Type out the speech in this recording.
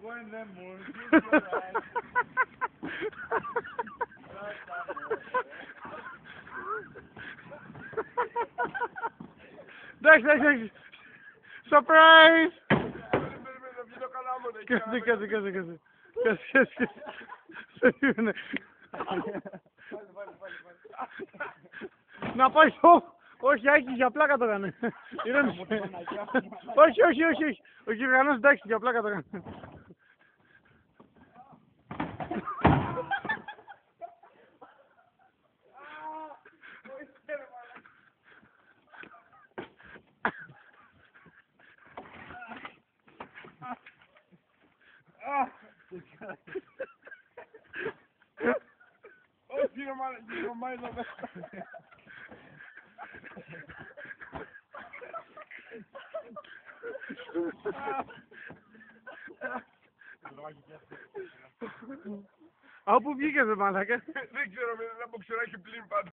When the moon Εντάξει. Surprise! το καλά μου, Κάτσε. Περίμενε. Να πάει στο... Όχι, Άκη, για πλάκα το έκανε. Όχι. Ο Κυριανός, εντάξει, για πλάκα το έκανε. Όχι, ρε μάλλον, Από πού βγήκες, ρε μαλάκα? δεν ξέρω, δεν από ξεράκι πλήν πάντα.